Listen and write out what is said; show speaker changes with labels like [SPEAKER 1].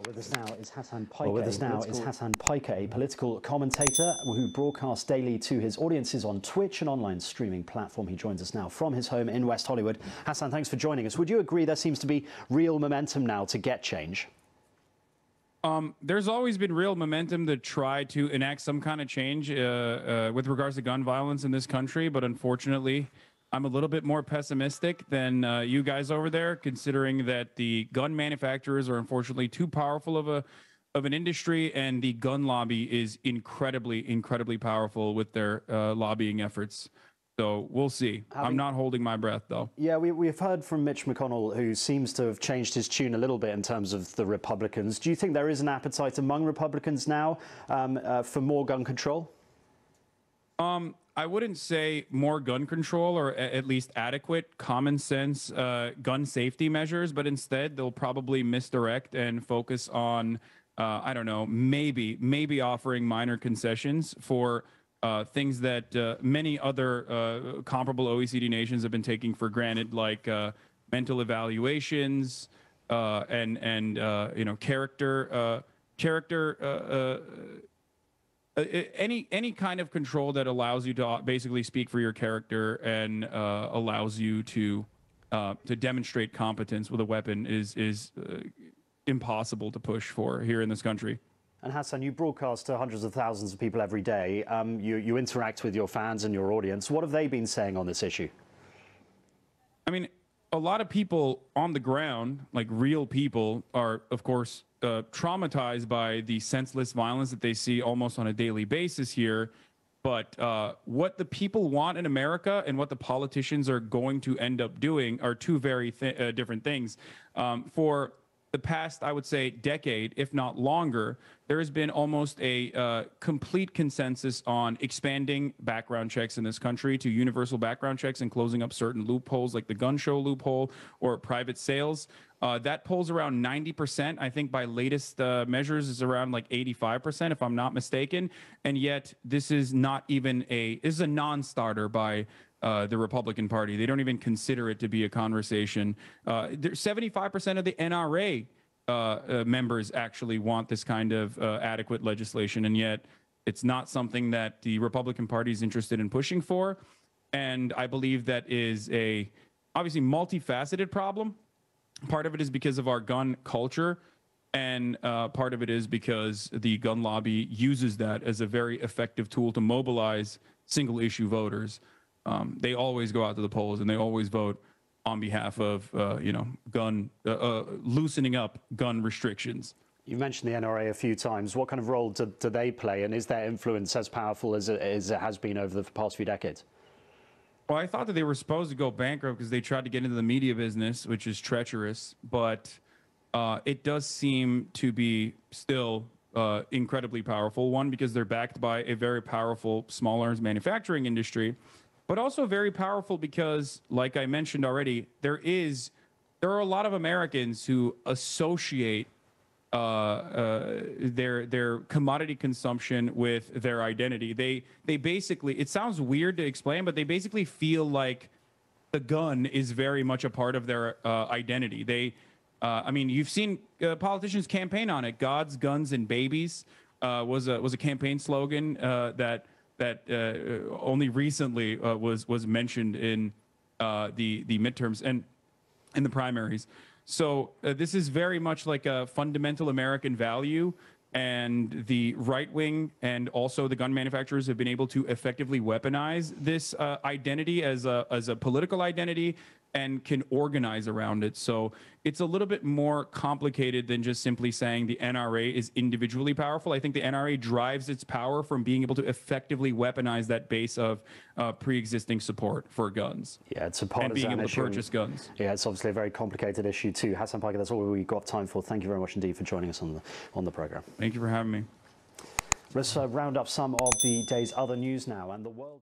[SPEAKER 1] With us now is Hasan Piker, a political commentator who broadcasts daily to his audiences on Twitch, an online streaming platform. He joins us now from his home in West Hollywood. Hasan, thanks for joining us. Would you agree there seems to be real momentum now to get change?
[SPEAKER 2] There's always been real momentum to try to enact some kind of change with regards to gun violence in this country, but unfortunately, I'm a little bit more pessimistic than you guys over there, considering that the gun manufacturers are unfortunately too powerful of an industry, and the gun lobby is incredibly powerful with their lobbying efforts. So we'll see. I'm not holding my breath, though.
[SPEAKER 1] Yeah, we've heard from Mitch McConnell, who seems to have changed his tune a little bit in terms of the Republicans. Do you think there is an appetite among Republicans now for more gun control?
[SPEAKER 2] I wouldn't say more gun control, or at least adequate common sense gun safety measures, but instead they'll probably misdirect and focus on, I don't know, maybe offering minor concessions for things that many other comparable OECD nations have been taking for granted, like mental evaluations and you know, any kind of control that allows you to basically speak for your character and allows you to demonstrate competence with a weapon is impossible to push for here in this country.
[SPEAKER 1] And Hasan, you broadcast to hundreds of thousands of people every day. You interact with your fans and your audience. What have they been saying on this issue?
[SPEAKER 2] I mean, a lot of people on the ground, like real people, are, of course, traumatized by the senseless violence that they see almost on a daily basis here. But what the people want in America and what the politicians are going to end up doing are two very different things. For the past, I would say, decade, if not longer, there has been almost a complete consensus on expanding background checks in this country to universal background checks and closing up certain loopholes like the gun show loophole or private sales. That polls around 90%. I think by latest measures is around like 85%, if I'm not mistaken. And yet this is not even this is a non-starter by the Republican Party. They don't even consider it to be a conversation. 75% of the NRA members actually want this kind of adequate legislation, and yet it's not something that the Republican Party is interested in pushing for. And I believe that is a obviously multifaceted problem. Part of it is because of our gun culture, and part of it is because the gun lobby uses that as a very effective tool to mobilize single-issue voters. They always go out to the polls and they always vote on behalf of, you know, loosening up gun restrictions.
[SPEAKER 1] You mentioned the NRA a few times. What kind of role do they play, and is their influence as powerful as it has been over the past few decades?
[SPEAKER 2] Well, I thought that they were supposed to go bankrupt because they tried to get into the media business, which is treacherous. But it does seem to be still incredibly powerful. One, because they're backed by a very powerful small arms manufacturing industry, but also very powerful because, like I mentioned already, there are a lot of Americans who associate their commodity consumption with their identity. They basically, it sounds weird to explain, but they basically feel like the gun is very much a part of their identity. I mean, you've seen politicians campaign on it. Gods, guns, and babies was a campaign slogan that only recently was mentioned in the midterms and in the primaries. So this is very much like a fundamental American value, and the right wing and also the gun manufacturers have been able to effectively weaponize this identity as a political identity and can organize around it. So it's a little bit more complicated than just simply saying the NRA is individually powerful. I think the NRA drives its power from being able to effectively weaponize that base of pre-existing support for guns.
[SPEAKER 1] Yeah, it's a partisan
[SPEAKER 2] and being able
[SPEAKER 1] issue.
[SPEAKER 2] to purchase guns.
[SPEAKER 1] Yeah, it's obviously a very complicated issue too. Hasan Piker, that's all we've got time for. Thank you very much indeed for joining us on the program.
[SPEAKER 2] Thank you for having me.
[SPEAKER 1] Let's round up some of the day's other news now. And the world.